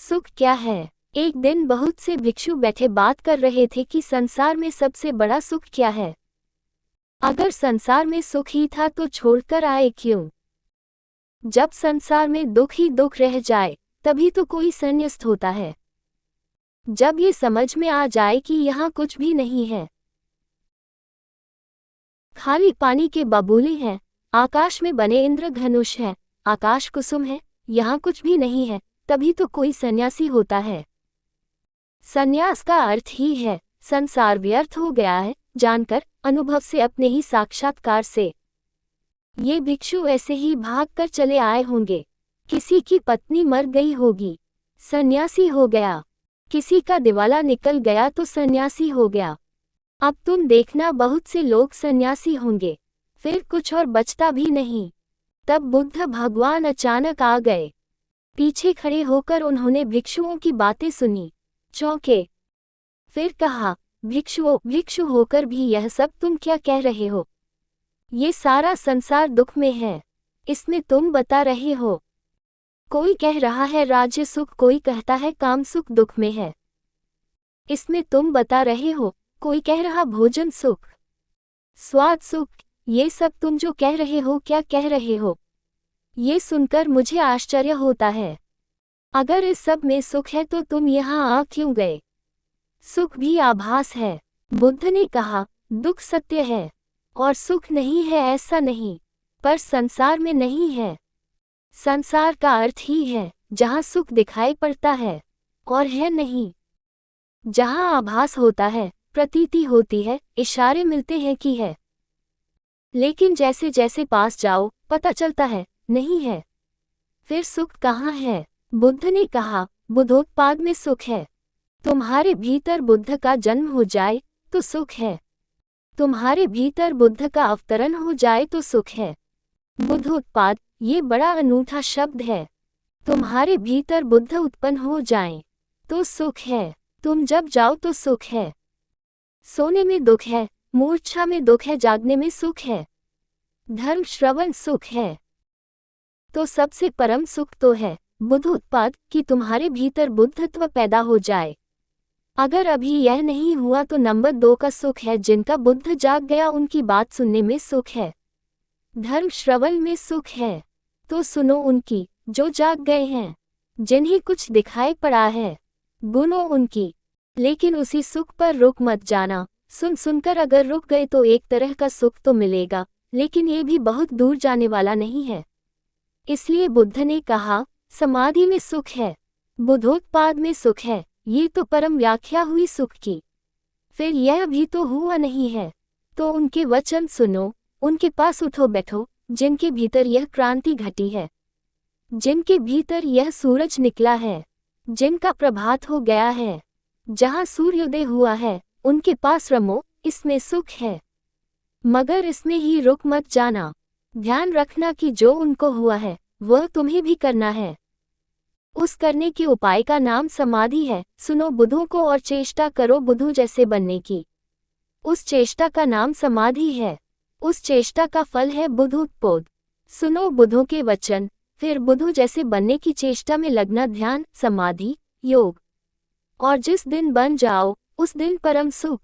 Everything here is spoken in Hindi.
सुख क्या है? एक दिन बहुत से भिक्षु बैठे बात कर रहे थे कि संसार में सबसे बड़ा सुख क्या है। अगर संसार में सुख ही था तो छोड़कर आए क्यों? जब संसार में दुख ही दुख रह जाए तभी तो कोई संन्यास्त होता है। जब ये समझ में आ जाए कि यहाँ कुछ भी नहीं है, खाली पानी के बबूले हैं, आकाश में बने इंद्रधनुष है, आकाश कुसुम है, यहाँ कुछ भी नहीं है, तभी तो कोई सन्यासी होता है। सन्यास का अर्थ ही है संसार व्यर्थ हो गया है, जानकर, अनुभव से, अपने ही साक्षात्कार से। ये भिक्षु ऐसे ही भागकर चले आए होंगे। किसी की पत्नी मर गई होगी, सन्यासी हो गया। किसी का दिवाला निकल गया तो सन्यासी हो गया। अब तुम देखना बहुत से लोग सन्यासी होंगे, फिर कुछ और बचता भी नहीं। तब बुद्ध भगवान अचानक आ गए। पीछे खड़े होकर उन्होंने भिक्षुओं की बातें सुनी, चौंके। फिर कहा, भिक्षुओं, भिक्षु होकर भी यह सब तुम क्या कह रहे हो? ये सारा संसार दुख में है, इसमें तुम बता रहे हो। कोई कह रहा है राज्य सुख, कोई कहता है काम सुख दुख में है, इसमें तुम बता रहे हो। कोई कह रहा भोजन सुख, स्वाद सुख, ये सब तुम जो कह रहे हो क्या कह रहे हो? ये सुनकर मुझे आश्चर्य होता है। अगर इस सब में सुख है तो तुम यहाँ आ क्यों गए? सुख भी आभास है। बुद्ध ने कहा, दुख सत्य है और सुख नहीं है ऐसा नहीं, पर संसार में नहीं है। संसार का अर्थ ही है जहाँ सुख दिखाई पड़ता है और है नहीं। जहाँ आभास होता है, प्रतीति होती है, इशारे मिलते हैं कि है, लेकिन जैसे जैसे पास जाओ पता चलता है नहीं है। फिर सुख कहाँ है? बुद्ध ने कहा, बुद्धोत्पाद में सुख है। तुम्हारे भीतर बुद्ध का जन्म हो जाए तो सुख है, तुम्हारे भीतर बुद्ध का अवतरण हो जाए तो सुख है। बुद्धोत्पाद, ये बड़ा अनूठा शब्द है। तुम्हारे भीतर बुद्ध उत्पन्न हो जाएं तो सुख है, तुम जब जाओ तो सुख है। सोने में दुख है, मूर्छा में दुख है, जागने में सुख है, धर्म श्रवण सुख है। तो सबसे परम सुख तो है बुद्धोत्पाद कि तुम्हारे भीतर बुद्धत्व पैदा हो जाए। अगर अभी यह नहीं हुआ तो नंबर 2 का सुख है, जिनका बुद्ध जाग गया उनकी बात सुनने में सुख है, धर्म श्रवण में सुख है। तो सुनो उनकी जो जाग गए हैं, जिन्हें कुछ दिखाई पड़ा है, गुनो उनकी। लेकिन उसी सुख पर रुक मत जाना। सुन सुनकर अगर रुक गए तो एक तरह का सुख तो मिलेगा, लेकिन ये भी बहुत दूर जाने वाला नहीं है। इसलिए बुद्ध ने कहा, समाधि में सुख है, बुद्धोत्पाद में सुख है, ये तो परम व्याख्या हुई सुख की। फिर यह भी तो हुआ नहीं है, तो उनके वचन सुनो, उनके पास उठो बैठो, जिनके भीतर यह क्रांति घटी है, जिनके भीतर यह सूरज निकला है, जिनका प्रभात हो गया है, जहाँ सूर्योदय हुआ है, उनके पास रमो, इसमें सुख है। मगर इसमें ही रुक मत जाना। ध्यान रखना कि जो उनको हुआ है वह तुम्हें भी करना है। उस करने के उपाय का नाम समाधि है। सुनो बुद्धों को और चेष्टा करो बुद्धों जैसे बनने की। उस चेष्टा का नाम समाधि है, उस चेष्टा का फल है बुद्धोत्पाद। सुनो बुद्धों के वचन, फिर बुद्धों जैसे बनने की चेष्टा में लगना, ध्यान, समाधि, योग। और जिस दिन बन जाओ उस दिन परम सुख।